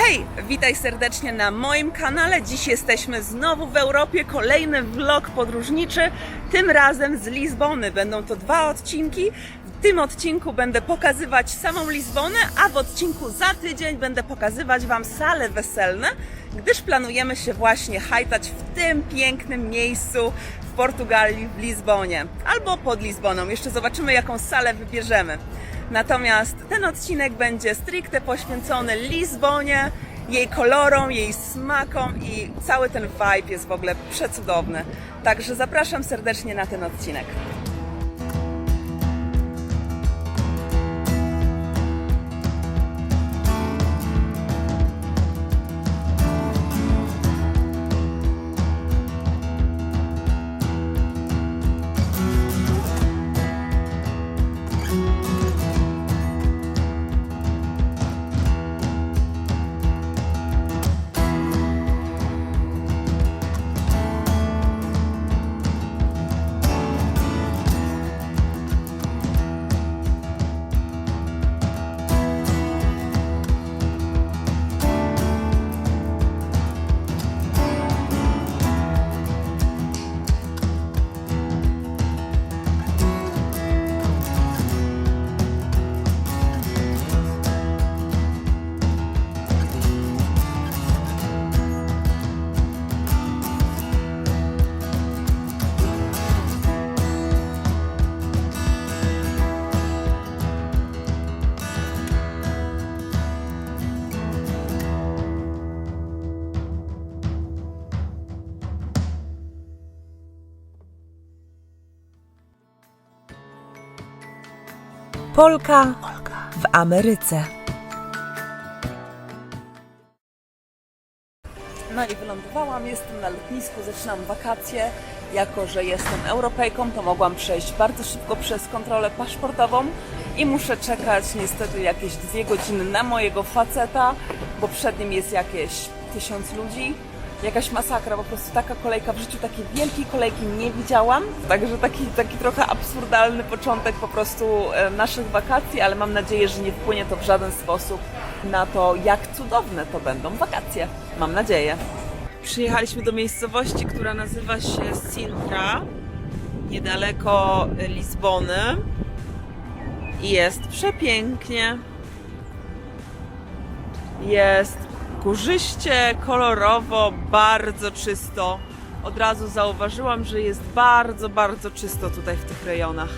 Hej! Witaj serdecznie na moim kanale. Dziś jesteśmy znowu w Europie. Kolejny vlog podróżniczy, tym razem z Lizbony. Będą to 2 odcinki. W tym odcinku będę pokazywać samą Lizbonę, a w odcinku za tydzień będę pokazywać Wam sale weselne, gdyż planujemy się właśnie hajtać w tym pięknym miejscu w Portugalii, w Lizbonie. Albo pod Lizboną. Jeszcze zobaczymy, jaką salę wybierzemy. Natomiast ten odcinek będzie stricte poświęcony Lizbonie, jej kolorom, jej smakom i cały ten vibe jest w ogóle przecudowny. Także zapraszam serdecznie na ten odcinek. Polka w Ameryce. No i wylądowałam, jestem na lotnisku, zaczynam wakacje. Jako że jestem Europejką, to mogłam przejść bardzo szybko przez kontrolę paszportową i muszę czekać niestety jakieś 2 godziny na mojego faceta, bo przed nim jest jakieś 1000 ludzi. Jakaś masakra, po prostu taka kolejka, w życiu takiej wielkiej kolejki nie widziałam, także taki trochę absurdalny początek po prostu naszych wakacji, ale mam nadzieję, że nie wpłynie to w żaden sposób na to, jak cudowne to będą wakacje. Mam nadzieję. Przyjechaliśmy do miejscowości, która nazywa się Sintra, niedaleko Lizbony i jest przepięknie. Jest górzyście, kolorowo, bardzo czysto. Od razu zauważyłam, że jest bardzo, bardzo czysto tutaj w tych rejonach.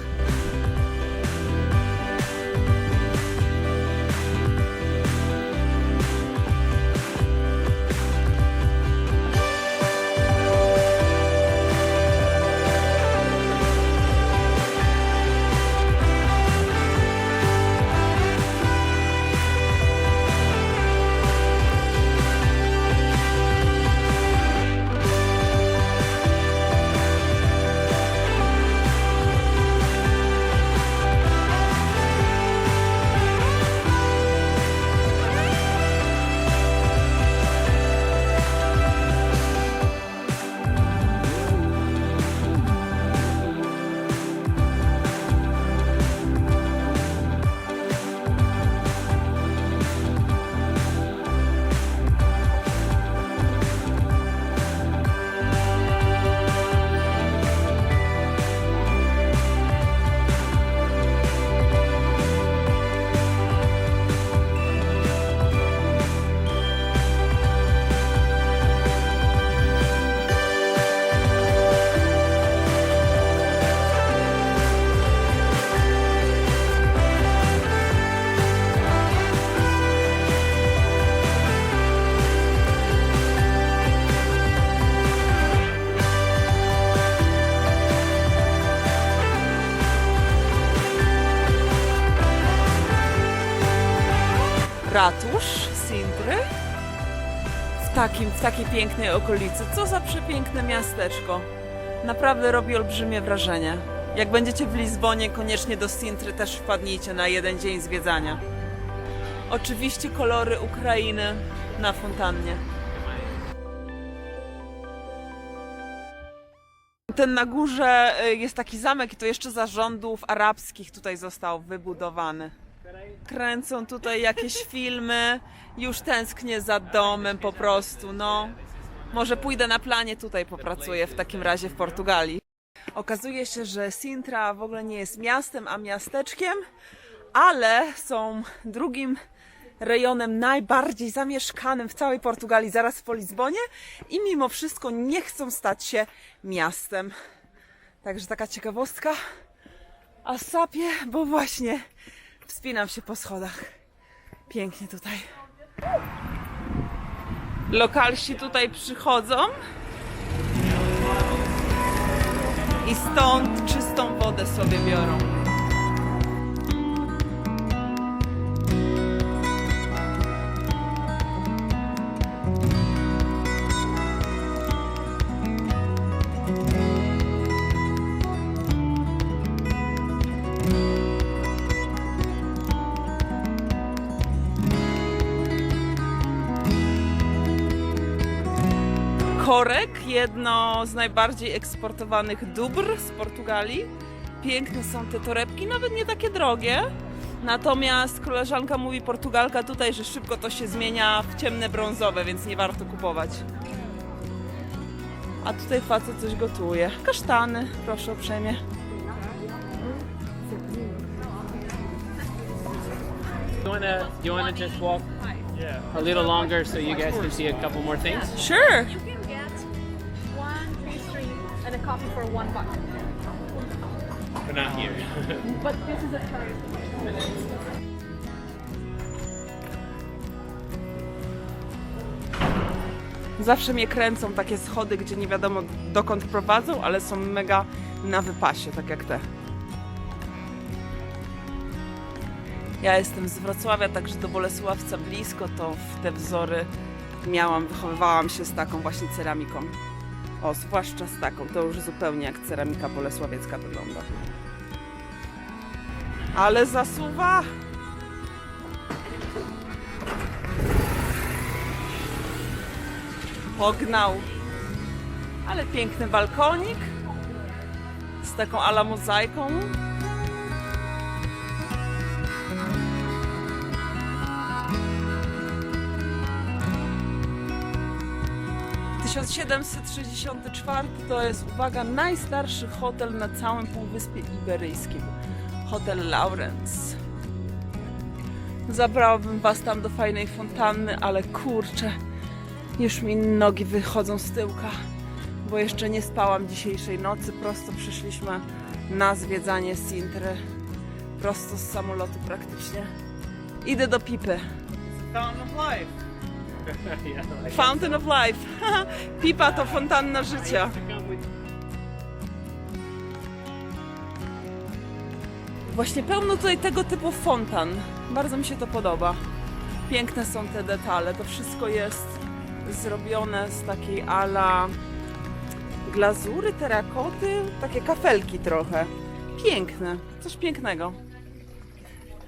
Ratusz Sintry w takiej pięknej okolicy. Co za przepiękne miasteczko. Naprawdę robi olbrzymie wrażenie. Jak będziecie w Lizbonie, koniecznie do Sintry też wpadnijcie na 1 dzień zwiedzania. Oczywiście kolory Ukrainy na fontannie. Ten na górze jest taki zamek i to jeszcze za rządów arabskich tutaj został wybudowany. Kręcą tutaj jakieś filmy. Już tęsknię za domem po prostu, no. Może pójdę na planie, tutaj popracuję w takim razie w Portugalii. Okazuje się, że Sintra w ogóle nie jest miastem, a miasteczkiem, ale są drugim rejonem najbardziej zamieszkanym w całej Portugalii, zaraz po Lizbonie, i mimo wszystko nie chcą stać się miastem. Także taka ciekawostka. A sapię, bo właśnie wspinam się po schodach. Pięknie tutaj. Lokalsi tutaj przychodzą i stąd czystą wodę sobie biorą. Korek, jedno z najbardziej eksportowanych dóbr z Portugalii. Piękne są te torebki, nawet nie takie drogie. Natomiast koleżanka mówi, Portugalka tutaj, że szybko to się zmienia w ciemne brązowe, więc nie warto kupować. A tutaj facet coś gotuje. Kasztany, proszę uprzejmie. Do you wanna just walk a little longer so you guys can see a couple more things? Sure. You can get one pastry and a coffee for $1. But not here. But this is a tourist. Zawsze mnie kręcą takie schody, gdzie nie wiadomo dokąd prowadzą, ale są mega na wypasie, tak jak te. Ja jestem z Wrocławia, także do Bolesławca blisko, to w te wzory wychowywałam się z taką właśnie ceramiką. O, zwłaszcza z taką, to już zupełnie jak ceramika bolesławiecka wygląda. Ale zasuwa! Pognał! Ale piękny balkonik z taką ala mozaiką. W 1764 to jest, uwaga, najstarszy hotel na całym Półwyspie Iberyjskim. Hotel Lawrence. Zabrałabym was tam do fajnej fontanny, ale kurczę, już mi nogi wychodzą z tyłka, bo jeszcze nie spałam dzisiejszej nocy. Prosto przyszliśmy na zwiedzanie Sintry. Prosto z samolotu praktycznie. Idę do Pipy. Fountain of Life. Yeah, like Fountain of Life. Pipa to fontanna życia. to come with Właśnie pełno tutaj tego typu fontan. Bardzo mi się to podoba. Piękne są te detale. To wszystko jest zrobione z takiej ala glazury, terakoty, takie kafelki trochę. Piękne, coś pięknego.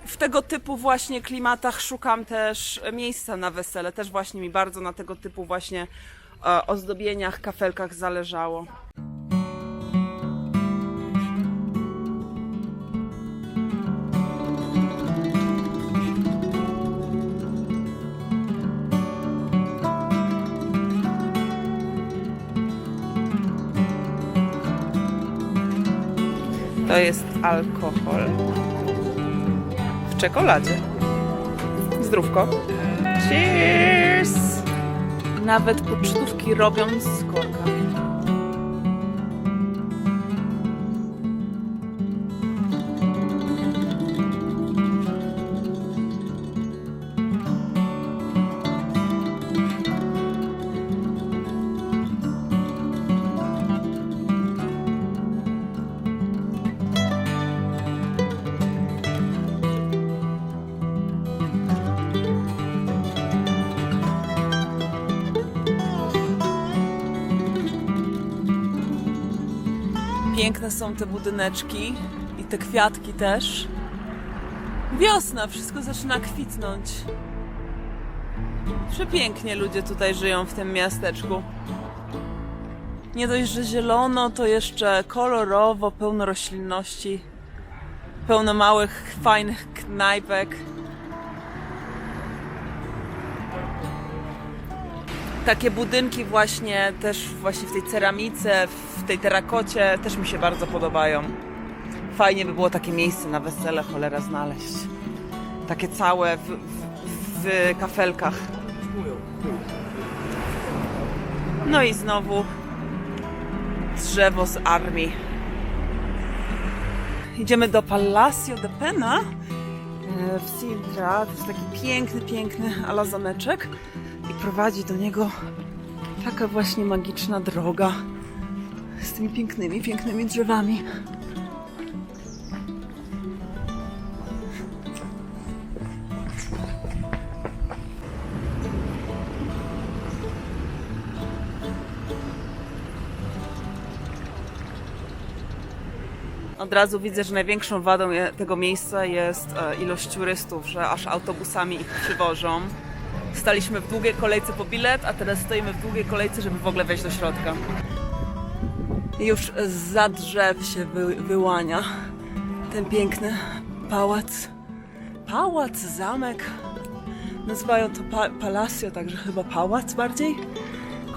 W tego typu właśnie klimatach szukam też miejsca na wesele. Też właśnie mi bardzo na tego typu właśnie ozdobieniach, kafelkach zależało. To jest alkohol w czekoladzie. Zdrówko. Cheers! Nawet pocztówki robią z korkami. Piękne są te budyneczki i te kwiatki też. Wiosna, wszystko zaczyna kwitnąć. Przepięknie ludzie tutaj żyją w tym miasteczku. Nie dość, że zielono, to jeszcze kolorowo, pełno roślinności. Pełno małych, fajnych knajpek. Takie budynki właśnie też właśnie w tej ceramice, w tej terakocie też mi się bardzo podobają. Fajnie by było takie miejsce na wesele, cholera, znaleźć. Takie całe w kafelkach. No i znowu drzewo z armii. Idziemy do Palacio de Pena w Sintra. To jest taki piękny ala zameczek i prowadzi do niego taka właśnie magiczna droga z tymi pięknymi drzewami. Od razu widzę, że największą wadą tego miejsca jest ilość turystów, że aż autobusami ich przywożą. Staliśmy w długiej kolejce po bilet, a teraz stoimy w długiej kolejce, żeby w ogóle wejść do środka. I już za drzew się wyłania ten piękny pałac. Pałac, zamek. Nazywają to Palacio, także chyba pałac bardziej.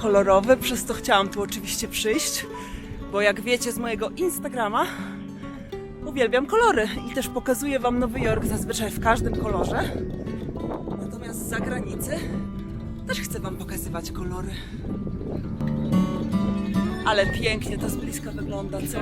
Kolorowy, przez to chciałam tu oczywiście przyjść, bo jak wiecie z mojego Instagrama, uwielbiam kolory i też pokazuję wam Nowy Jork zazwyczaj w każdym kolorze. Natomiast z zagranicy też chcę wam pokazywać kolory. Ale pięknie to z bliska wygląda, co?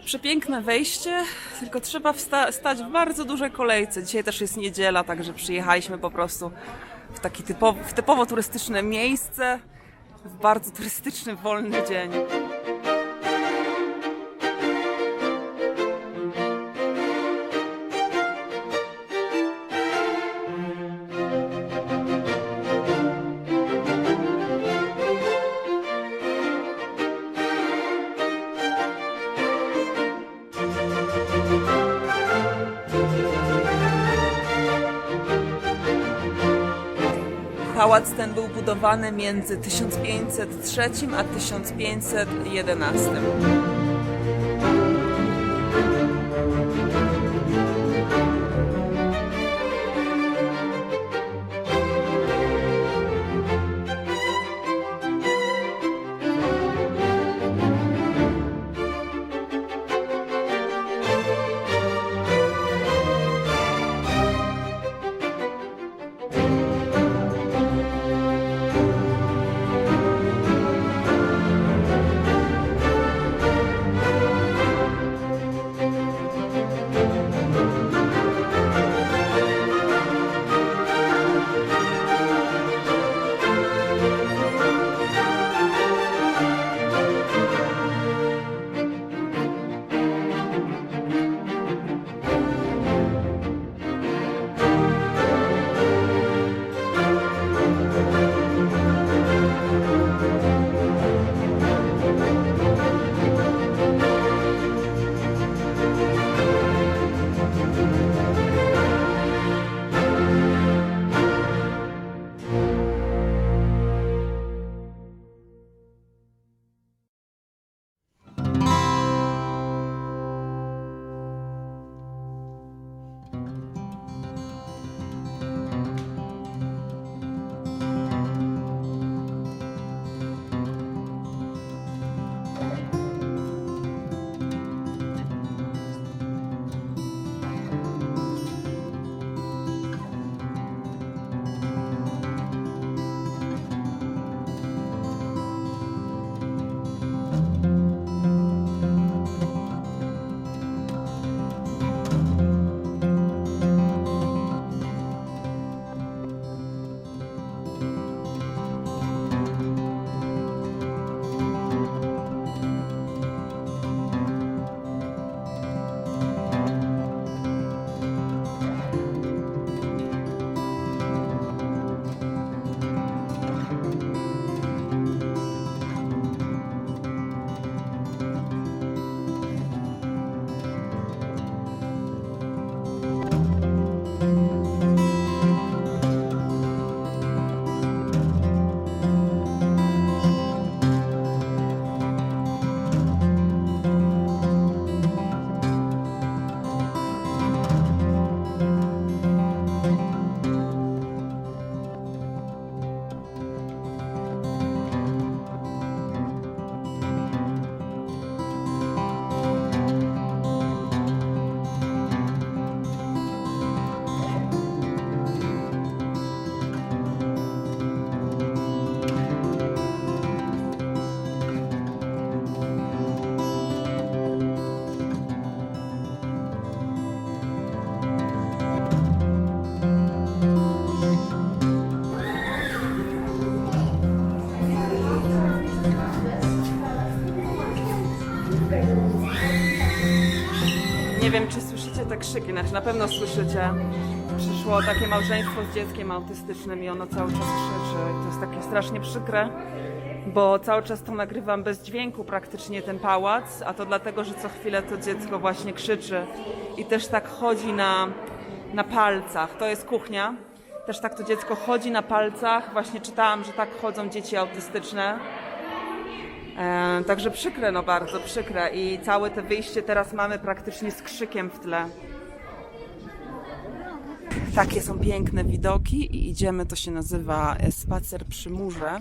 Przepiękne wejście, tylko trzeba stać w bardzo dużej kolejce. Dzisiaj też jest niedziela, także przyjechaliśmy po prostu w taki typowo turystyczne miejsce, w bardzo turystyczny, wolny dzień. Pałac ten był budowany między 1503 a 1511. Nie wiem, czy słyszycie te krzyki, znaczy na pewno słyszycie. Przyszło takie małżeństwo z dzieckiem autystycznym i ono cały czas krzyczy. I to jest takie strasznie przykre, bo cały czas to nagrywam bez dźwięku praktycznie ten pałac, a to dlatego, że co chwilę to dziecko właśnie krzyczy i też tak chodzi na palcach. To jest kuchnia. Też tak to dziecko chodzi na palcach. Właśnie czytałam, że tak chodzą dzieci autystyczne. Także przykre, no bardzo przykre. I całe te wyjście teraz mamy praktycznie z krzykiem w tle. Takie są piękne widoki i idziemy, to się nazywa spacer przy murze.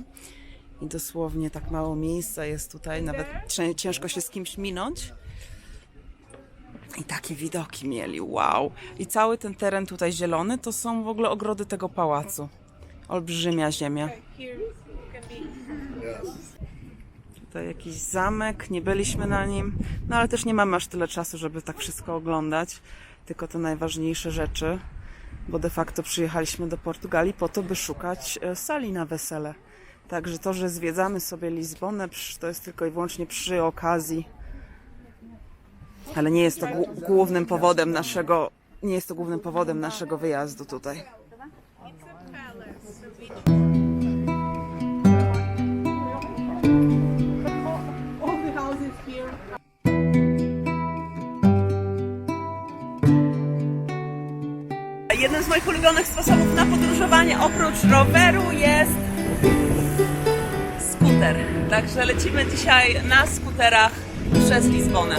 I dosłownie tak mało miejsca jest tutaj, nawet ciężko się z kimś minąć. I takie widoki mieli, wow. I cały ten teren tutaj zielony to są w ogóle ogrody tego pałacu. Olbrzymia ziemia. Tutaj jakiś zamek, nie byliśmy na nim, no ale też nie mamy aż tyle czasu, żeby tak wszystko oglądać, tylko te najważniejsze rzeczy, bo de facto przyjechaliśmy do Portugalii po to, by szukać sali na wesele. Także to, że zwiedzamy sobie Lizbonę, to jest tylko i wyłącznie przy okazji, ale nie jest to głównym powodem naszego wyjazdu tutaj. Jednym z moich ulubionych sposobów na podróżowanie oprócz roweru jest skuter. Także lecimy dzisiaj na skuterach przez Lizbonę.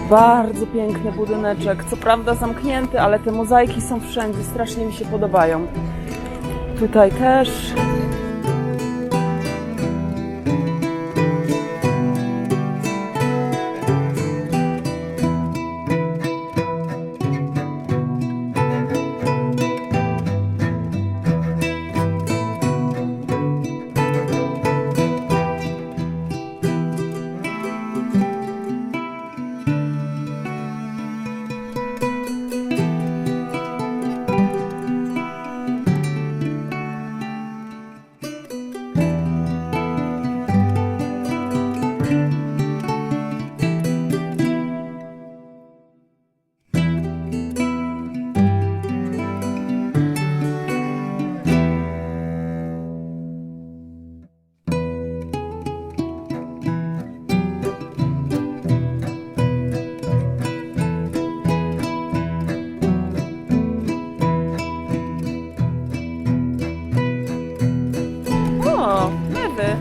Bardzo piękny budyneczek, co prawda zamknięty, ale te mozaiki są wszędzie, strasznie mi się podobają. Tutaj też. O, lewy.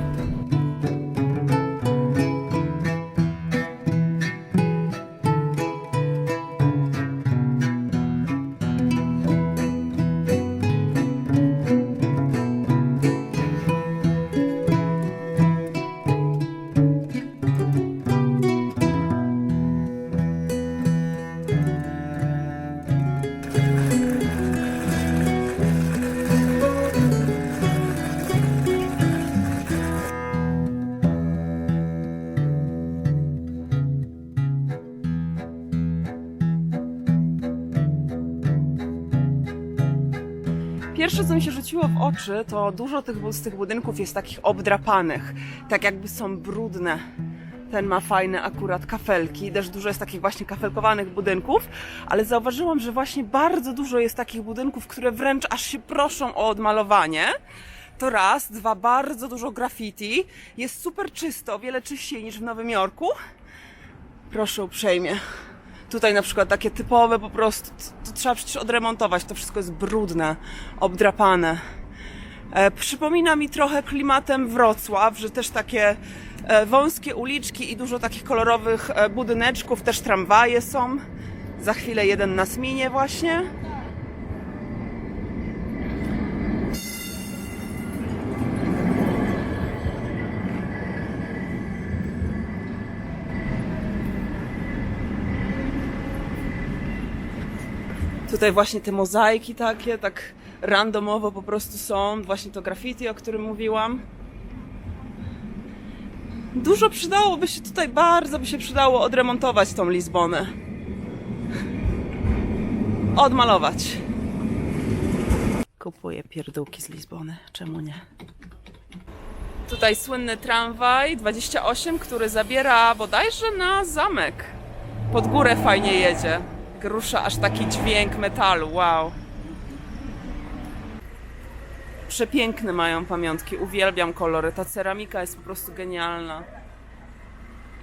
Pierwsze, co mi się rzuciło w oczy, to dużo z tych budynków jest takich obdrapanych, tak jakby są brudne. Ten ma fajne akurat kafelki, też dużo jest takich właśnie kafelkowanych budynków, ale zauważyłam, że właśnie bardzo dużo jest takich budynków, które wręcz aż się proszą o odmalowanie. To raz, dwa, bardzo dużo graffiti, jest super czysto, o wiele czyściej niż w Nowym Jorku. Proszę uprzejmie. Tutaj na przykład takie typowe po prostu, to trzeba przecież odremontować, to wszystko jest brudne, obdrapane. Przypomina mi trochę klimatem Wrocław, że też takie wąskie uliczki i dużo takich kolorowych budyneczków, też tramwaje są. Za chwilę jeden nas minie właśnie. Tutaj właśnie te mozaiki takie, tak randomowo po prostu są. Właśnie to graffiti, o którym mówiłam. Dużo przydałoby się tutaj, bardzo by się przydało odremontować tą Lizbonę. Odmalować. Kupuję pierdółki z Lizbony, czemu nie? Tutaj słynny tramwaj 28, który zabiera bodajże na zamek. Pod górę fajnie jedzie. Rusza aż taki dźwięk metalu, wow. Przepiękne mają pamiątki, uwielbiam kolory. Ta ceramika jest po prostu genialna.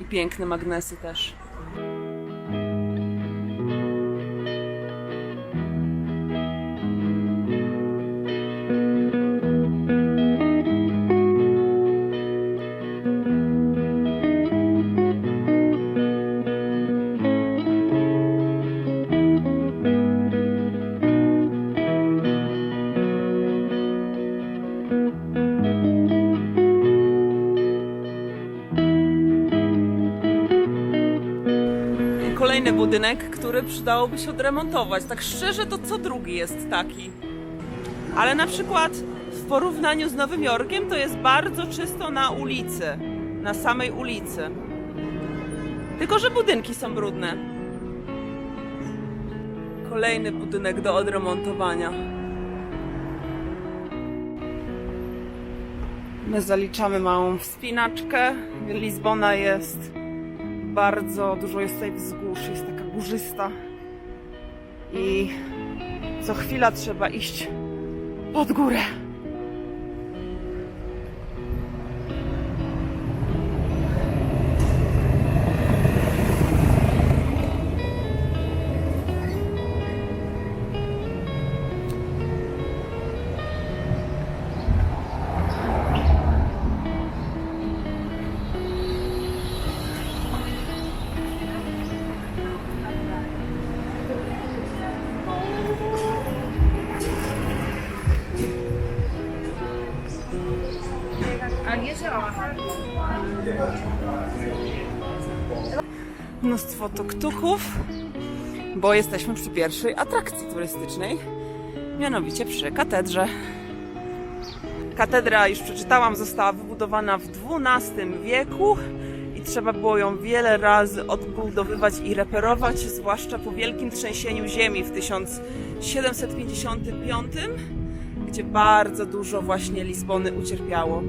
I piękne magnesy też. Kolejny budynek, który przydałoby się odremontować. Tak szczerze to co drugi jest taki. Ale na przykład w porównaniu z Nowym Jorkiem to jest bardzo czysto na ulicy. Na samej ulicy. Tylko że budynki są brudne. Kolejny budynek do odremontowania. My zaliczamy małą wspinaczkę. Lizbona jest bardzo dużo, jest tutaj wzgórz, jest taka górzysta i co chwila trzeba iść pod górę. Mnóstwo tuktuchów, bo jesteśmy przy pierwszej atrakcji turystycznej, mianowicie przy katedrze. Katedra, już przeczytałam, została wybudowana w XII wieku i trzeba było ją wiele razy odbudowywać i reperować, zwłaszcza po wielkim trzęsieniu ziemi w 1755, gdzie bardzo dużo właśnie Lizbony ucierpiało.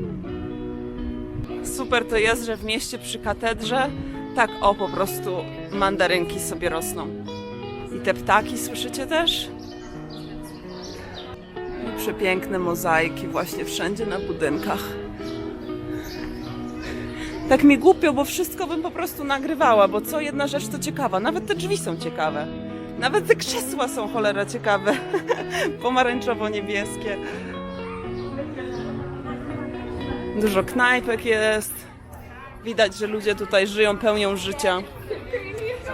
Super to jest, że w mieście przy katedrze tak o po prostu mandarynki sobie rosną. I te ptaki słyszycie też? I przepiękne mozaiki właśnie wszędzie na budynkach. Tak mi głupio, bo wszystko bym po prostu nagrywała, bo co jedna rzecz to ciekawa. Nawet te drzwi są ciekawe. Nawet te krzesła są cholera ciekawe. Pomarańczowo-niebieskie. Dużo knajpek jest. Widać, że ludzie tutaj żyją pełnią życia.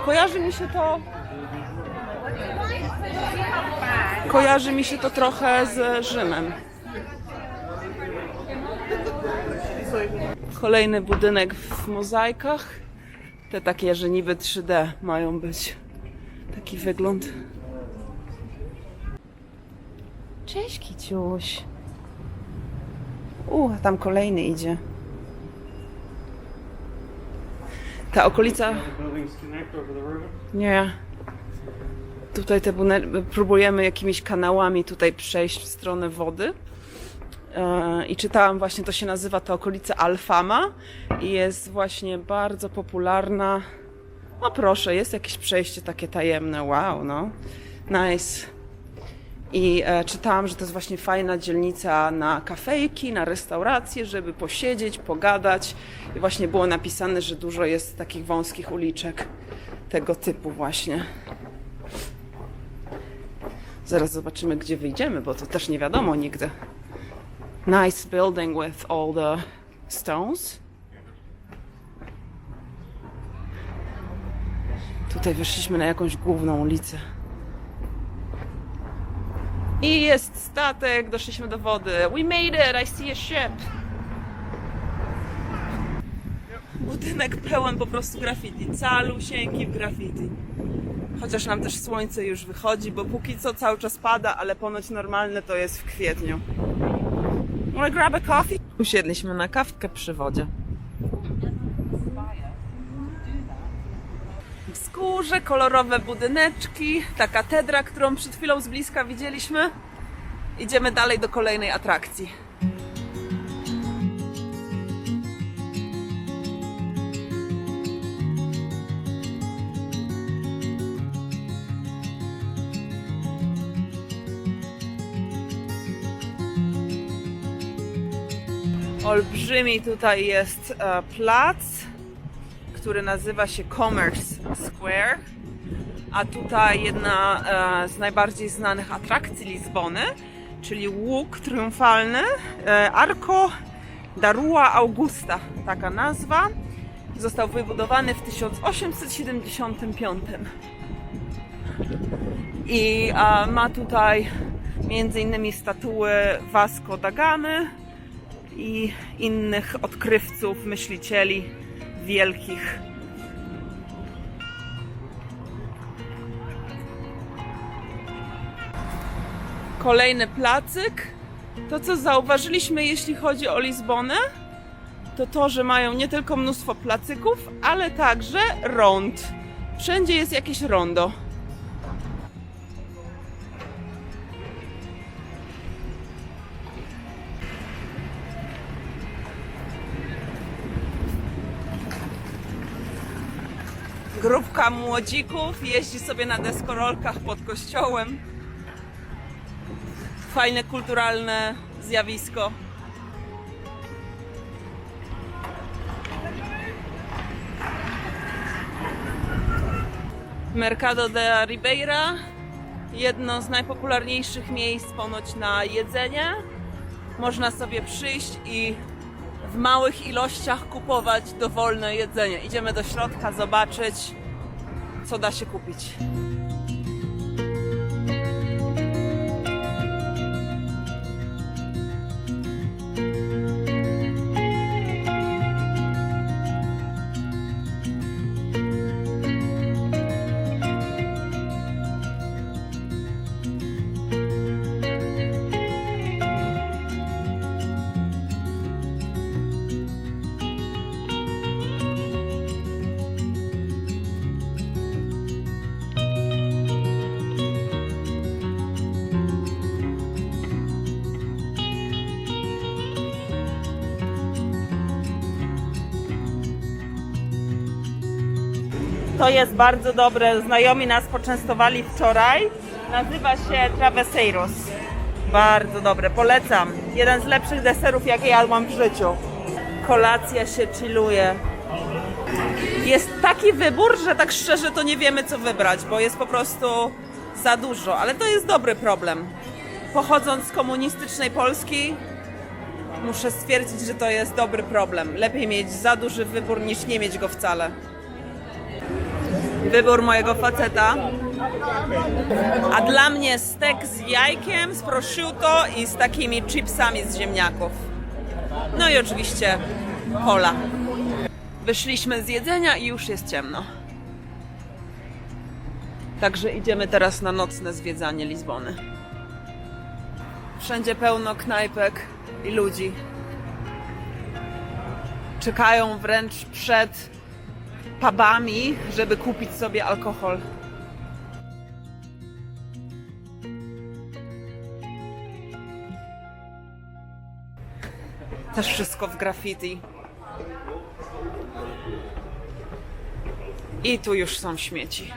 Kojarzy mi się to trochę z Rzymem. Kolejny budynek w mozaikach. Te takie, że niby 3D mają być. Taki wygląd. Cześć, kiciuś. A tam kolejny idzie. Ta okolica... Nie. Tutaj próbujemy jakimiś kanałami tutaj przejść w stronę wody. I czytałam właśnie, to się nazywa to okolica Alfama i jest właśnie bardzo popularna. No proszę, jest jakieś przejście takie tajemne, wow, no, nice. I czytałam, że to jest właśnie fajna dzielnica na kafejki, na restauracje, żeby posiedzieć, pogadać. I właśnie było napisane, że dużo jest takich wąskich uliczek tego typu właśnie. Zaraz zobaczymy, gdzie wyjdziemy, bo to też nie wiadomo nigdy. Nice building with all the stones. Tutaj wyszliśmy na jakąś główną ulicę. I jest statek, doszliśmy do wody. We made it, I see a ship. Budynek pełen po prostu graffiti, calusieńki w graffiti. Chociaż nam też słońce już wychodzi, bo póki co cały czas pada, ale ponoć normalne to jest w kwietniu. Wanna grab a coffee? Usiedliśmy na kawkę przy wodzie. Wzgórze, kolorowe budyneczki, ta katedra, którą przed chwilą z bliska widzieliśmy. Idziemy dalej do kolejnej atrakcji. Olbrzymi tutaj jest plac, który nazywa się Commerce Square, a tutaj jedna z najbardziej znanych atrakcji Lizbony, czyli łuk triumfalny, Arco da Rua Augusta, taka nazwa. Został wybudowany w 1875 i ma tutaj między innymi statuły Vasco da Gamy i innych odkrywców, myślicieli wielkich. Kolejny placyk. To, co zauważyliśmy, jeśli chodzi o Lizbonę, to to, że mają nie tylko mnóstwo placyków, ale także rond. Wszędzie jest jakieś rondo. Grupka młodzików jeździ sobie na deskorolkach pod kościołem. Fajne, kulturalne zjawisko. Mercado de Ribeira, jedno z najpopularniejszych miejsc ponoć na jedzenie. Można sobie przyjść i w małych ilościach kupować dowolne jedzenie. Idziemy do środka zobaczyć, co da się kupić. To jest bardzo dobre, znajomi nas poczęstowali wczoraj. Nazywa się Travesseiros. Bardzo dobre, polecam. Jeden z lepszych deserów, jakie jadłam w życiu. Kolacja się chilluje. Jest taki wybór, że tak szczerze to nie wiemy, co wybrać, bo jest po prostu za dużo, ale to jest dobry problem. Pochodząc z komunistycznej Polski, muszę stwierdzić, że to jest dobry problem. Lepiej mieć za duży wybór, niż nie mieć go wcale. Wybór mojego faceta. A dla mnie stek z jajkiem, z prosciutto i z takimi chipsami z ziemniaków. No i oczywiście cola. Wyszliśmy z jedzenia i już jest ciemno. Także idziemy teraz na nocne zwiedzanie Lizbony. Wszędzie pełno knajpek i ludzi. Czekają wręcz przed pubami, żeby kupić sobie alkohol. Też wszystko w graffiti. I tu już są śmieci.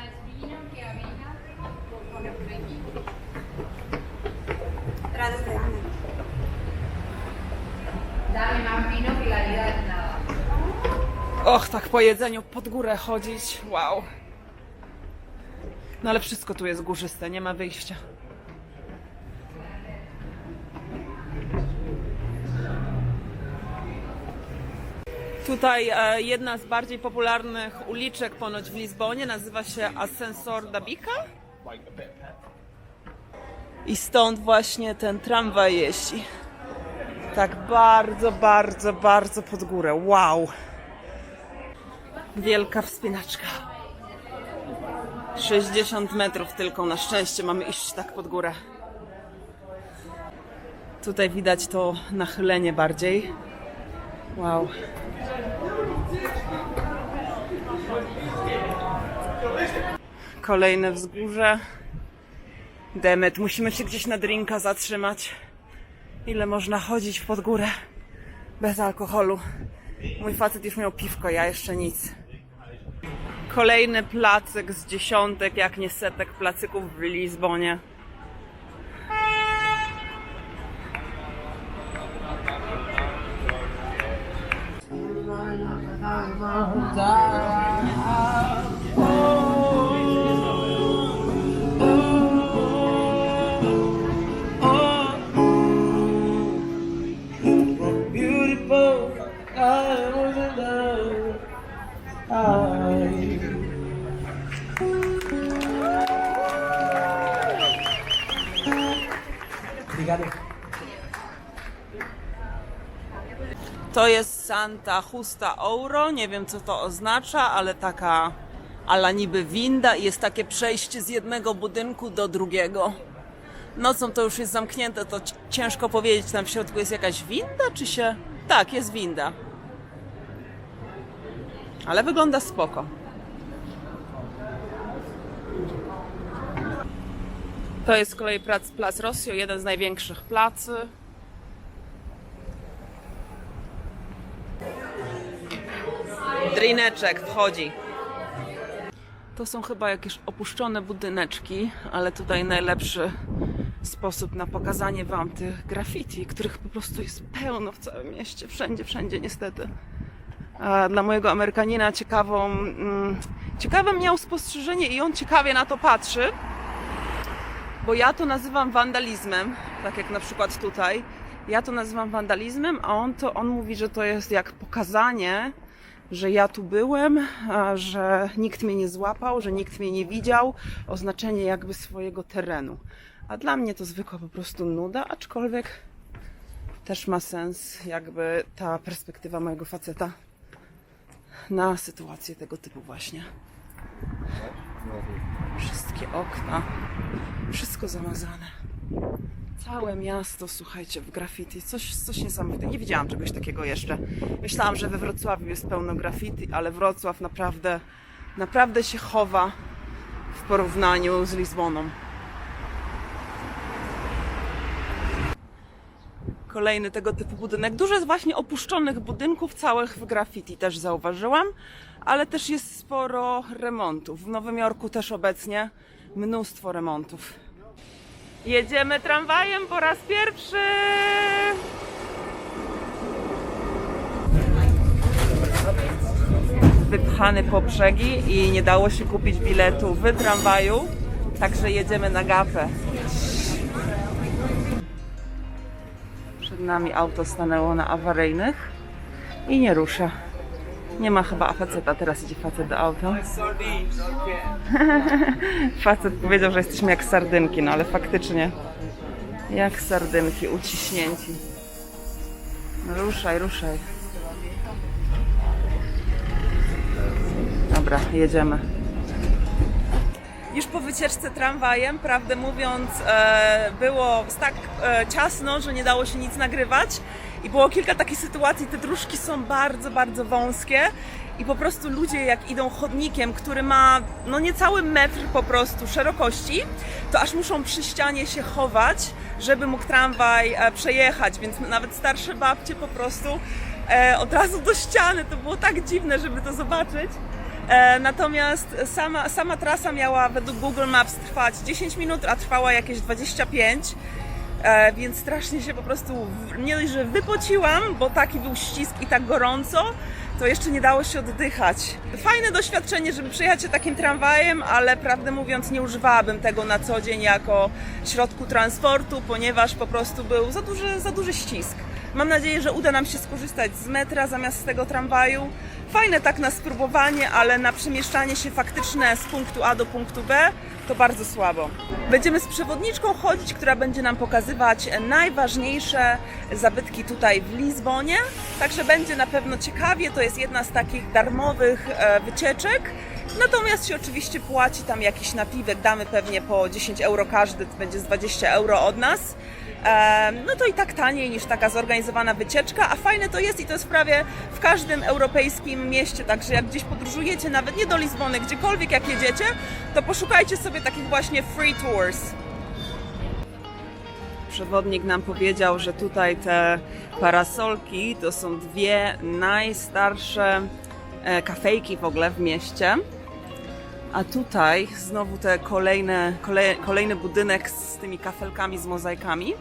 Och, tak po jedzeniu pod górę chodzić, wow. No ale wszystko tu jest górzyste, nie ma wyjścia. Tutaj jedna z bardziej popularnych uliczek ponoć w Lizbonie nazywa się Ascensor da Bica. I stąd właśnie ten tramwaj jeździ. Tak bardzo, bardzo, bardzo pod górę. Wow! Wielka wspinaczka. 60 metrów tylko, na szczęście mamy iść tak pod górę. Tutaj widać to nachylenie bardziej. Wow. Kolejne wzgórze. Demet, musimy się gdzieś na drinka zatrzymać. Ile można chodzić pod górę bez alkoholu? Mój facet już miał piwko, ja jeszcze nic. Kolejny placyk z dziesiątek, jak nie setek placyków w Lizbonie. To jest Santa Justa Ouro, nie wiem co to oznacza, ale taka ala niby winda i jest takie przejście z jednego budynku do drugiego. Nocą to już jest zamknięte, to ciężko powiedzieć, tam w środku jest jakaś winda, czy się... Tak, jest winda. Ale wygląda spoko. To jest z kolei plac Rossio, jeden z największych placy. Drineczek wchodzi. To są chyba jakieś opuszczone budyneczki, ale tutaj najlepszy sposób na pokazanie wam tych graffiti, których po prostu jest pełno w całym mieście, wszędzie niestety. A dla mojego Amerykanina ciekawe miał spostrzeżenie i on ciekawie na to patrzy, bo ja to nazywam wandalizmem, tak jak na przykład tutaj. Ja to nazywam wandalizmem, a on mówi, że to jest jak pokazanie, że ja tu byłem, że nikt mnie nie złapał, że nikt mnie nie widział, oznaczenie jakby swojego terenu. A dla mnie to zwykła po prostu nuda, aczkolwiek też ma sens jakby ta perspektywa mojego faceta na sytuację tego typu właśnie. Wszystkie okna, wszystko zamazane. Całe miasto, słuchajcie, w graffiti. Coś niesamowitego. Nie widziałam czegoś takiego jeszcze. Myślałam, że we Wrocławiu jest pełno graffiti, ale Wrocław naprawdę się chowa w porównaniu z Lizboną. Kolejny tego typu budynek. Dużo jest właśnie opuszczonych budynków, całych w graffiti też zauważyłam, ale też jest sporo remontów. W Nowym Jorku też obecnie mnóstwo remontów. Jedziemy tramwajem po raz pierwszy! Wypchany po brzegi i nie dało się kupić biletu w tramwaju, także jedziemy na gapę. Przed nami auto stanęło na awaryjnych i nie rusza. Nie ma chyba faceta, teraz idzie facet do auta. Facet powiedział, że jesteśmy jak sardynki, no ale faktycznie jak sardynki, uciśnięci. Ruszaj. Dobra, jedziemy. Już po wycieczce tramwajem, prawdę mówiąc, było tak ciasno, że nie dało się nic nagrywać. I było kilka takich sytuacji, te dróżki są bardzo, bardzo wąskie i po prostu ludzie jak idą chodnikiem, który ma no niecały metr po prostu szerokości, to aż muszą przy ścianie się chować, żeby mógł tramwaj przejechać, więc nawet starsze babcie po prostu od razu do ściany. To było tak dziwne, żeby to zobaczyć. Natomiast sama trasa miała według Google Maps trwać 10 minut, a trwała jakieś 25. Więc strasznie się po prostu nie dość, że wypociłam, bo taki był ścisk i tak gorąco, to jeszcze nie dało się oddychać. Fajne doświadczenie, żeby przejechać się takim tramwajem, ale prawdę mówiąc nie używałabym tego na co dzień jako środku transportu, ponieważ po prostu był za duży ścisk. Mam nadzieję, że uda nam się skorzystać z metra zamiast z tego tramwaju. Fajne tak na spróbowanie, ale na przemieszczanie się faktyczne z punktu A do punktu B to bardzo słabo. Będziemy z przewodniczką chodzić, która będzie nam pokazywać najważniejsze zabytki tutaj w Lizbonie. Także będzie na pewno ciekawie, to jest jedna z takich darmowych wycieczek. Natomiast się oczywiście płaci tam jakiś napiwek, damy pewnie po 10 euro każdy, to będzie z 20 euro od nas. No to i tak taniej niż taka zorganizowana wycieczka, a fajne to jest i to jest prawie w każdym europejskim mieście, także jak gdzieś podróżujecie, nawet nie do Lizbony, gdziekolwiek jak jedziecie, to poszukajcie sobie takich właśnie free tours. Przewodnik nam powiedział, że tutaj te parasolki to są dwie najstarsze kafejki w ogóle w mieście. A tutaj znowu te kolejny budynek z tymi kafelkami, z mozaikami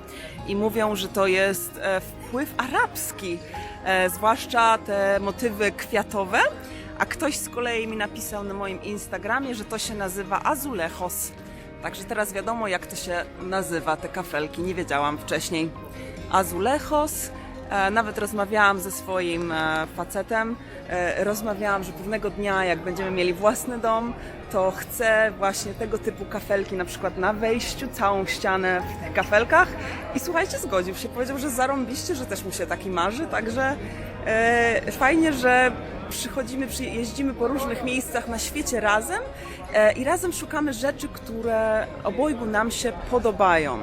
i mówią, że to jest wpływ arabski, zwłaszcza te motywy kwiatowe, a ktoś z kolei mi napisał na moim Instagramie, że to się nazywa azulejos. Także teraz wiadomo, jak to się nazywa, te kafelki, nie wiedziałam wcześniej. Azulejos. Nawet rozmawiałam ze swoim facetem, rozmawiałam, że pewnego dnia, jak będziemy mieli własny dom, to chcę właśnie tego typu kafelki, na przykład na wejściu, całą ścianę w tych kafelkach. I słuchajcie, zgodził się, powiedział, że zarąbiście, że też mu się taki marzy, także fajnie, że jeździmy po różnych miejscach na świecie razem i razem szukamy rzeczy, które obojgu nam się podobają.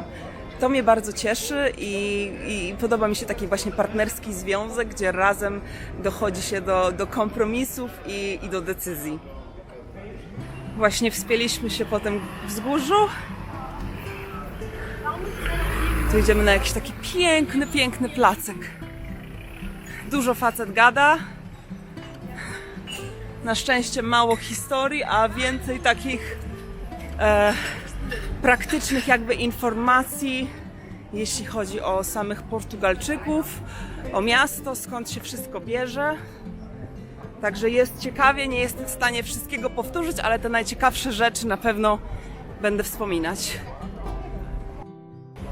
To mnie bardzo cieszy i podoba mi się taki właśnie partnerski związek, gdzie razem dochodzi się do kompromisów i do decyzji. Właśnie wspięliśmy się po tym wzgórzu. Tu idziemy na jakiś taki piękny placek. Dużo facet gada. Na szczęście mało historii, a więcej takich praktycznych jakby informacji, jeśli chodzi o samych Portugalczyków, o miasto, skąd się wszystko bierze. Także jest ciekawie, nie jestem w stanie wszystkiego powtórzyć, ale te najciekawsze rzeczy na pewno będę wspominać.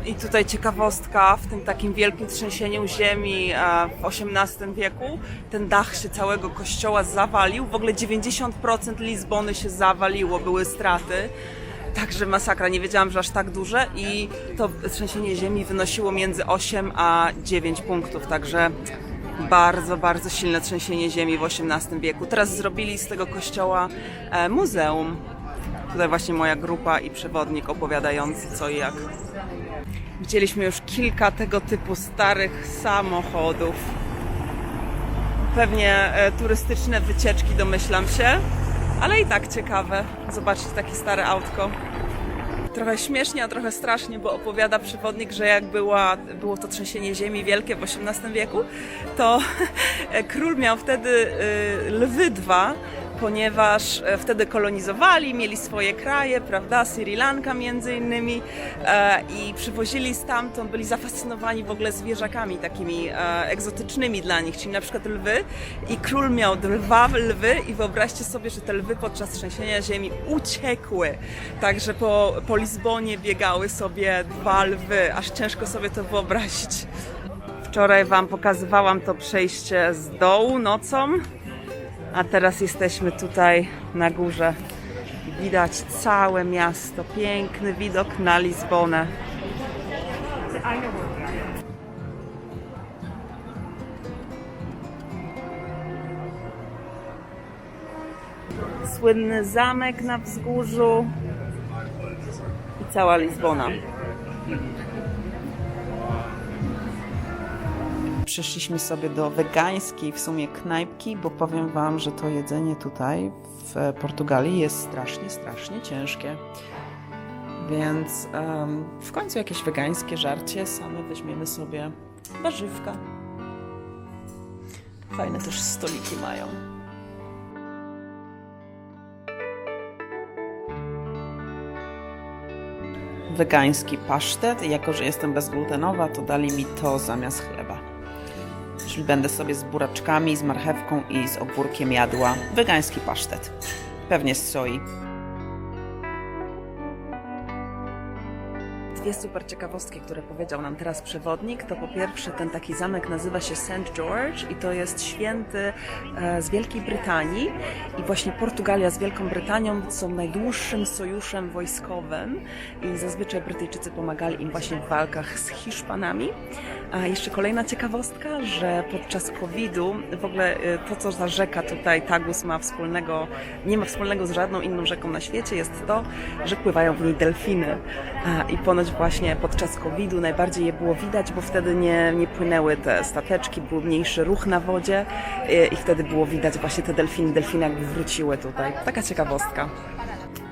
I tutaj ciekawostka, w tym takim wielkim trzęsieniu ziemi w XVIII wieku ten dach się całego kościoła zawalił. W ogóle 90% Lizbony się zawaliło, były straty. Także masakra, nie wiedziałam, że aż tak duże i to trzęsienie ziemi wynosiło między 8 a 9 punktów, także bardzo silne trzęsienie ziemi w XVIII wieku. Teraz zrobili z tego kościoła muzeum. Tutaj właśnie moja grupa i przewodnik opowiadający co i jak. Widzieliśmy już kilka tego typu starych samochodów. Pewnie turystyczne wycieczki, domyślam się. Ale i tak ciekawe zobaczyć takie stare autko. Trochę śmiesznie, a trochę strasznie, bo opowiada przewodnik, że jak było to trzęsienie ziemi wielkie w XVIII wieku, to król miał wtedy lwy dwa, ponieważ wtedy kolonizowali, mieli swoje kraje, prawda, Sri Lanka między innymi i przywozili stamtąd, byli zafascynowani w ogóle zwierzakami takimi egzotycznymi dla nich, czyli na przykład lwy i król miał dwa lwy i wyobraźcie sobie, że te lwy podczas trzęsienia ziemi uciekły, także po Lizbonie biegały sobie dwa lwy, aż ciężko sobie to wyobrazić. Wczoraj Wam pokazywałam to przejście z dołu nocą. A teraz jesteśmy tutaj na górze. Widać całe miasto. Piękny widok na Lizbonę. Słynny zamek na wzgórzu i cała Lizbona. przyszliśmy sobie do wegańskiej w sumie knajpki, bo powiem Wam, że to jedzenie tutaj w Portugalii jest strasznie ciężkie. Więc w końcu jakieś wegańskie żarcie, same weźmiemy sobie warzywka. Fajne też stoliki mają. Wegański pasztet i jako, że jestem bezglutenowa, to dali mi to zamiast chleba. Czyli będę sobie z buraczkami, z marchewką i z ogórkiem jadła wegański pasztet. Pewnie z soi. Dwie super ciekawostki, które powiedział nam teraz przewodnik, to po pierwsze ten taki zamek nazywa się St. George i to jest święty z Wielkiej Brytanii i właśnie Portugalia z Wielką Brytanią są najdłuższym sojuszem wojskowym i zazwyczaj Brytyjczycy pomagali im właśnie w walkach z Hiszpanami. A jeszcze kolejna ciekawostka, że podczas COVID-u w ogóle to, co za rzeka tutaj Tagus nie ma wspólnego z żadną inną rzeką na świecie, jest to, że pływają w niej delfiny. I ponoć właśnie podczas COVID-u najbardziej je było widać, bo wtedy nie płynęły te stateczki, był mniejszy ruch na wodzie i wtedy było widać właśnie te delfiny jakby wróciły tutaj. Taka ciekawostka.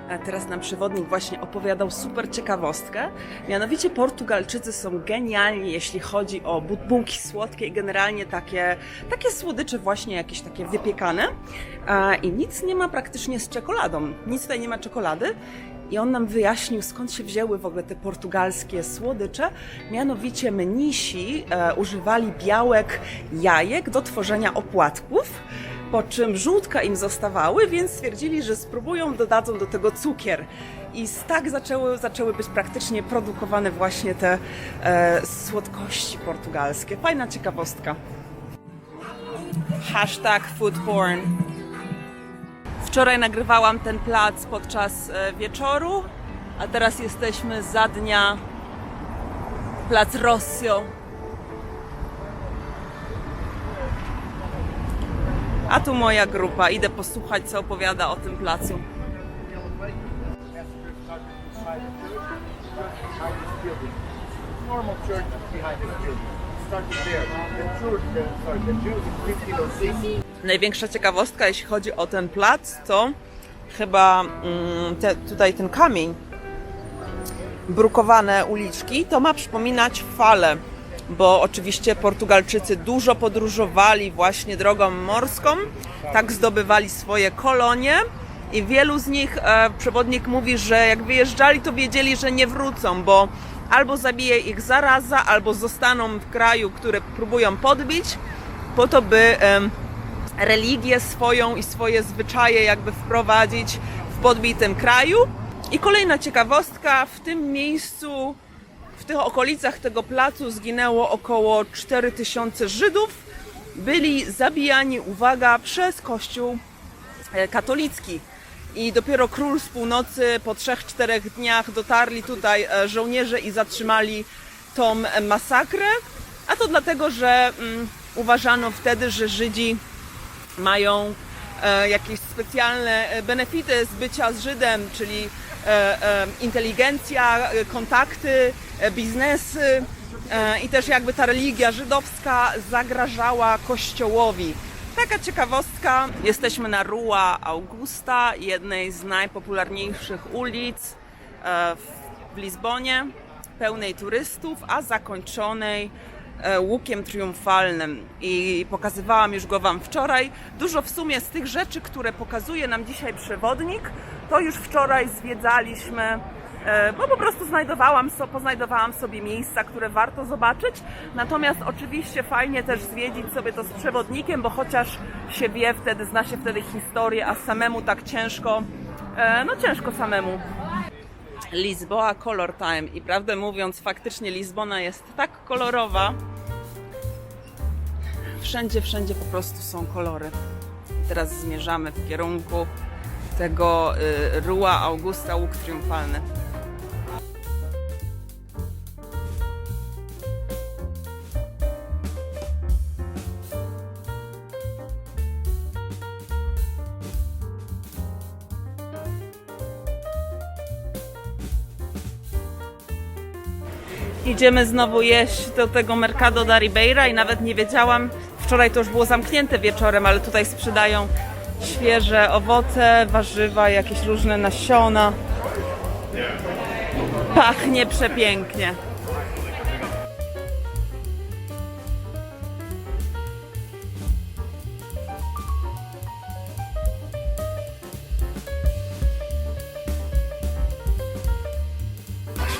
A teraz nam przewodnik właśnie opowiadał super ciekawostkę. Mianowicie Portugalczycy są genialni, jeśli chodzi o bułki słodkie i generalnie takie słodycze właśnie jakieś takie wypiekane. I nic nie ma praktycznie z czekoladą. Nic tutaj nie ma czekolady. I on nam wyjaśnił, skąd się wzięły w ogóle te portugalskie słodycze. Mianowicie mnisi używali białek jajek do tworzenia opłatków, po czym żółtka im zostawały, więc stwierdzili, że spróbują, dodadzą do tego cukier. I tak zaczęły być praktycznie produkowane właśnie te słodkości portugalskie. Fajna ciekawostka. #foodporn. Wczoraj nagrywałam ten plac podczas wieczoru, a teraz jesteśmy za dnia plac Rossio. A tu moja grupa. Idę posłuchać, co opowiada o tym placu. Normal church behind this building. Started there. The Jews in 1506. Największa ciekawostka, jeśli chodzi o ten plac, to chyba tutaj ten kamień, brukowane uliczki, to ma przypominać fale, bo oczywiście Portugalczycy dużo podróżowali właśnie drogą morską, tak zdobywali swoje kolonie i wielu z nich, przewodnik mówi, że jak wyjeżdżali, to wiedzieli, że nie wrócą, bo albo zabije ich zaraza, albo zostaną w kraju, który próbują podbić, po to by religię swoją i swoje zwyczaje jakby wprowadzić w podbitym kraju. I kolejna ciekawostka, w tym miejscu, w tych okolicach tego placu zginęło około 4000 Żydów. Byli zabijani, uwaga, przez Kościół katolicki. I dopiero król z północy po 3-4 dniach dotarli tutaj żołnierze i zatrzymali tą masakrę. A to dlatego, że uważano wtedy, że Żydzi mają jakieś specjalne benefity z bycia z Żydem, czyli inteligencja, kontakty, biznesy i też jakby ta religia żydowska zagrażała Kościołowi. Taka ciekawostka, jesteśmy na Rua Augusta, jednej z najpopularniejszych ulic w Lizbonie, pełnej turystów, a zakończonej łukiem triumfalnym i pokazywałam już go Wam wczoraj. Dużo w sumie z tych rzeczy, które pokazuje nam dzisiaj przewodnik, to już wczoraj zwiedzaliśmy, bo po prostu poznajdowałam sobie miejsca, które warto zobaczyć. Natomiast oczywiście fajnie też zwiedzić sobie to z przewodnikiem, bo chociaż się wie wtedy, zna się wtedy historię, a samemu tak ciężko, ciężko samemu. Lisboa Color Time i prawdę mówiąc, faktycznie Lizbona jest tak kolorowa. Wszędzie po prostu są kolory. Teraz zmierzamy w kierunku tego Rua Augusta, łuk triumfalny. Idziemy znowu jeść do tego Mercado da Ribeira i nawet nie wiedziałam, wczoraj to już było zamknięte wieczorem, ale tutaj sprzedają świeże owoce, warzywa, jakieś różne nasiona. Pachnie przepięknie.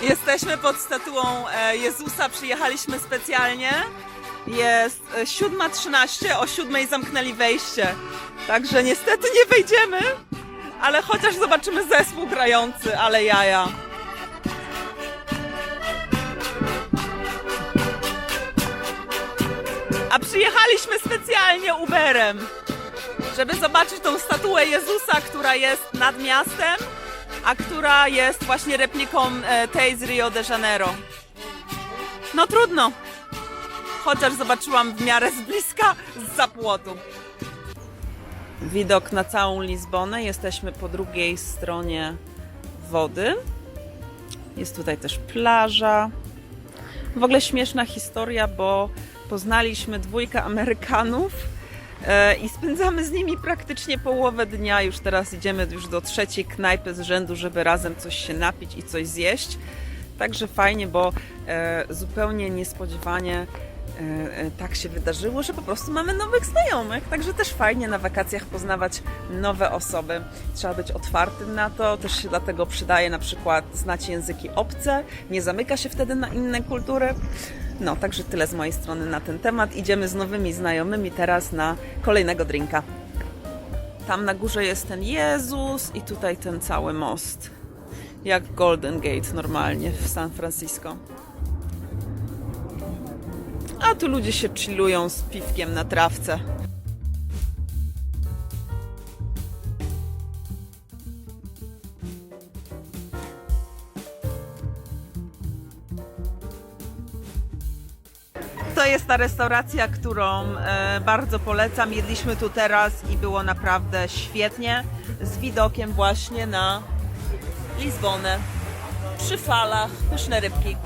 Jesteśmy pod statuą Jezusa, przyjechaliśmy specjalnie. Jest 7:13, o 7:00 zamknęli wejście. Także niestety nie wejdziemy, ale chociaż zobaczymy zespół grający, ale jaja. A przyjechaliśmy specjalnie Uberem, żeby zobaczyć tą statuę Jezusa, która jest nad miastem, a która jest właśnie repliką tej z Rio de Janeiro. No trudno, chociaż zobaczyłam w miarę z bliska zza płotu. Widok na całą Lizbonę, jesteśmy po drugiej stronie wody. Jest tutaj też plaża. W ogóle śmieszna historia, bo poznaliśmy dwójkę Amerykanów i spędzamy z nimi praktycznie połowę dnia. Już teraz idziemy już do trzeciej knajpy z rzędu, żeby razem coś się napić i coś zjeść. Także fajnie, bo zupełnie niespodziewanie tak się wydarzyło, że po prostu mamy nowych znajomych. Także też fajnie na wakacjach poznawać nowe osoby. Trzeba być otwartym na to. Też się dlatego przydaje na przykład znać języki obce. Nie zamyka się wtedy na inne kultury. No, także tyle z mojej strony na ten temat. Idziemy z nowymi znajomymi teraz na kolejnego drinka. Tam na górze jest ten Jezus i tutaj ten cały most. Jak Golden Gate normalnie w San Francisco. A tu ludzie się chillują z piwkiem na trawce. To jest ta restauracja, którą bardzo polecam. Jedliśmy tu teraz i było naprawdę świetnie. Z widokiem właśnie na Lizbonę. Przy falach, pyszne rybki.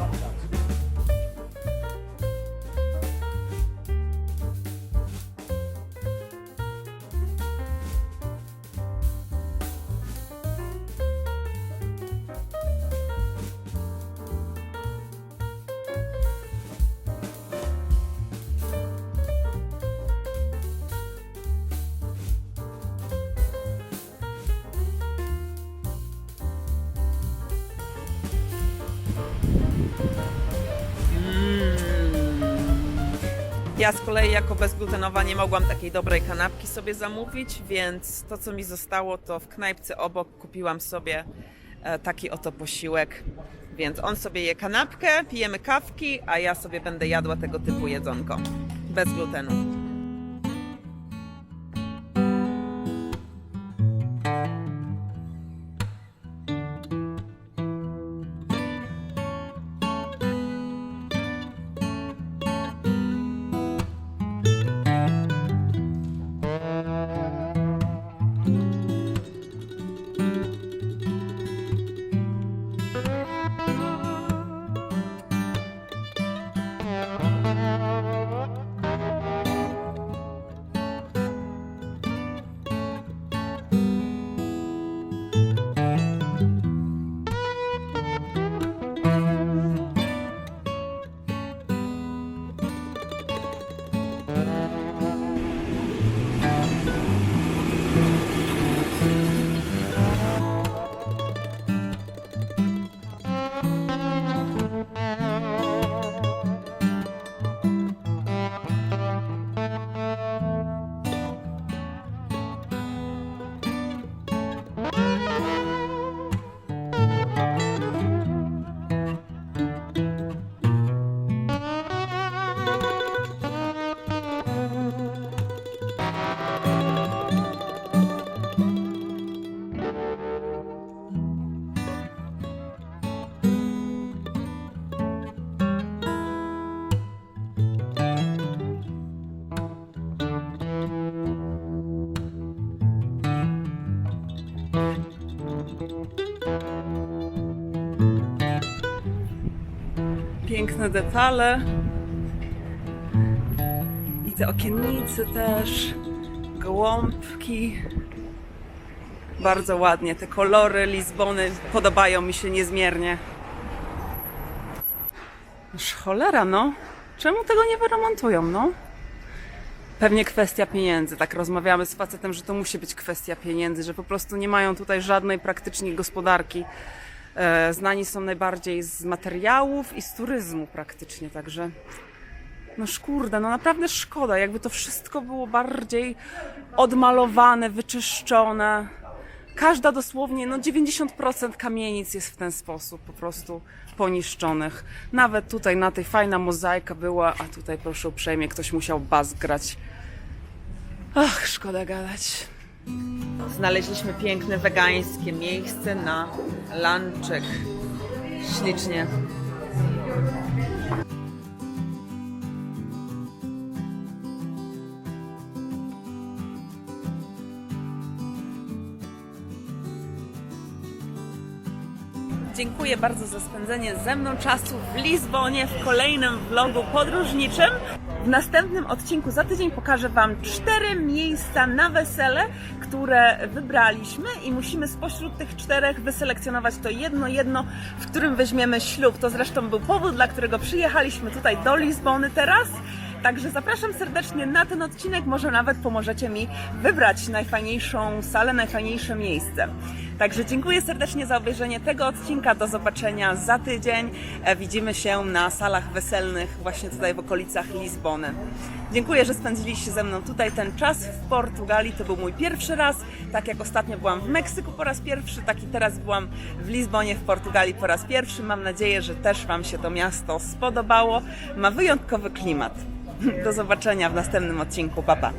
Ja z kolei jako bezglutenowa nie mogłam takiej dobrej kanapki sobie zamówić, więc to co mi zostało to w knajpce obok kupiłam sobie taki oto posiłek. Więc on sobie je kanapkę, pijemy kawki, a ja sobie będę jadła tego typu jedzonko. Bez glutenu. piękne detale. I te okiennice też, gołąbki. Bardzo ładnie, te kolory Lizbony podobają mi się niezmiernie. Aż cholera, no. Czemu tego nie wyremontują, no? Pewnie kwestia pieniędzy. Tak rozmawiamy z facetem, że to musi być kwestia pieniędzy, że po prostu nie mają tutaj żadnej praktycznie gospodarki. Znani są najbardziej z materiałów i z turyzmu praktycznie, także no szkurde, no naprawdę szkoda, jakby to wszystko było bardziej odmalowane, wyczyszczone. Każda dosłownie, no 90% kamienic jest w ten sposób po prostu poniszczonych. Nawet tutaj na tej fajna mozaika była, a tutaj proszę uprzejmie ktoś musiał bas grać. Ach, szkoda gadać. Znaleźliśmy piękne wegańskie miejsce na lunchek. Ślicznie. Dziękuję bardzo za spędzenie ze mną czasu w Lizbonie w kolejnym vlogu podróżniczym. W następnym odcinku za tydzień pokażę Wam 4 miejsca na wesele, które wybraliśmy i musimy spośród tych 4 wyselekcjonować to jedno, w którym weźmiemy ślub. To zresztą był powód, dla którego przyjechaliśmy tutaj do Lizbony teraz. Także zapraszam serdecznie na ten odcinek, może nawet pomożecie mi wybrać najfajniejszą salę, najfajniejsze miejsce. Także dziękuję serdecznie za obejrzenie tego odcinka, do zobaczenia za tydzień. Widzimy się na salach weselnych właśnie tutaj w okolicach Lizbony. Dziękuję, że spędziliście ze mną tutaj ten czas w Portugalii. To był mój pierwszy raz, tak jak ostatnio byłam w Meksyku po raz pierwszy, tak i teraz byłam w Lizbonie w Portugalii po raz pierwszy. Mam nadzieję, że też Wam się to miasto spodobało. Ma wyjątkowy klimat. Do zobaczenia w następnym odcinku. Pa, pa.